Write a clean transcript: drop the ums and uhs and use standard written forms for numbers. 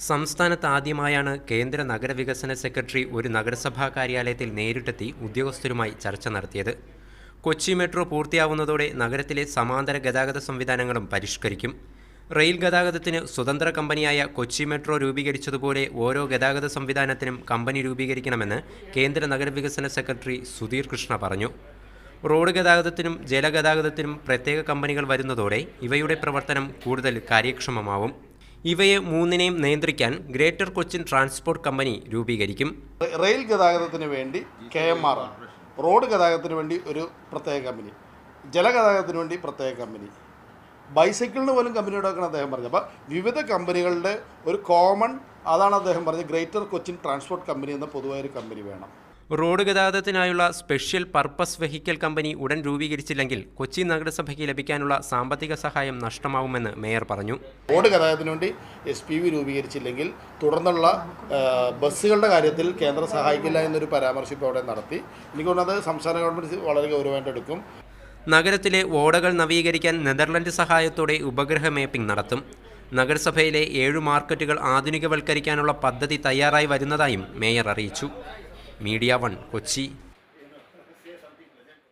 സംസ്ഥാനത്ത് ആദ്യമായാണ് കേന്ദ്ര നഗരവികസന സെക്രട്ടറി ഒരു നഗരസഭാ കാര്യാലയത്തിൽ നേരിട്ടെത്തി ഉദ്യോഗസ്ഥരുമായി ചർച്ച നടത്തിയത്. കൊച്ചി മെട്രോ പൂർത്തിയാവുന്നതോടെ നഗരത്തിലെ സമാന്തര ഗതാഗത സംവിധാനങ്ങളും പരിഷ്കരിക്കും. റെയിൽ ഗതാഗതത്തിന് സ്വതന്ത്ര കമ്പനിയായ കൊച്ചി മെട്രോ രൂപീകരിച്ചതുപോലെ ഓരോ ഗതാഗത സംവിധാനത്തിനും കമ്പനി രൂപീകരിക്കണമെന്ന് കേന്ദ്ര നഗരവികസന സെക്രട്ടറി സുധീർ കൃഷ്ണ പറഞ്ഞു. റോഡ് ഗതാഗതത്തിനും ജലഗതാഗതത്തിനും പ്രത്യേക കമ്പനികൾ വരുന്നതോടെ ഇവയുടെ പ്രവർത്തനം കൂടുതൽ കാര്യക്ഷമമാവും. ഇവയെ മൂന്നിനെയും നിയന്ത്രിക്കാൻ ഗ്രേറ്റർ കൊച്ചിൻ ട്രാൻസ്പോർട്ട് കമ്പനി രൂപീകരിക്കും. റെയിൽ ഗതാഗതത്തിന് വേണ്ടി KMR, റോഡ് ഗതാഗതത്തിന് വേണ്ടി ഒരു പ്രത്യേക കമ്പനി, ജലഗതാഗതത്തിന് വേണ്ടി പ്രത്യേക കമ്പനി, ബൈസൈക്കിളിന് പോലും കമ്പനി ഉണ്ടാക്കണം അദ്ദേഹം പറഞ്ഞു. അപ്പോൾ വിവിധ കമ്പനികളുടെ ഒരു കോമൺ, അതാണ് അദ്ദേഹം പറഞ്ഞത്, ഗ്രേറ്റർ കൊച്ചിൻ ട്രാൻസ്പോർട്ട് കമ്പനി എന്ന പൊതുവായൊരു കമ്പനി വേണം. റോഡ് ഗതാഗതത്തിനായുള്ള സ്പെഷ്യൽ പർപ്പസ് വെഹിക്കൽ കമ്പനി ഉടൻ രൂപീകരിച്ചില്ലെങ്കിൽ കൊച്ചി നഗരസഭയ്ക്ക് ലഭിക്കാനുള്ള സാമ്പത്തിക സഹായം നഷ്ടമാവുമെന്ന് മേയർ പറഞ്ഞു. റോഡ് ഗതാഗതത്തിന് വേണ്ടി SPV രൂപീകരിച്ചില്ലെങ്കിൽ തുടർന്നുള്ള ബസ്സുകളുടെ കാര്യത്തിൽ കേന്ദ്രം സഹായിക്കില്ല എന്നൊരു പരാമർശം ഇപ്പോൾ അവിടെ നടത്തി. എനിക്ക് തോന്നുന്നത് സംസ്ഥാന ഗവൺമെൻറ് വളരെ ഗൗരവമായിട്ട് എടുക്കും. നഗരത്തിലെ ഓടകൾ നവീകരിക്കാൻ നെതർലൻഡ് സഹായത്തോടെ ഉപഗ്രഹ മാപ്പിംഗ് നടത്തും. നഗരസഭയിലെ 7 മാർക്കറ്റുകൾ ആധുനികവൽക്കരിക്കാനുള്ള പദ്ധതി തയ്യാറായി വരുന്നതായും മേയർ അറിയിച്ചു. മീഡിയ 1 കൊച്ചി.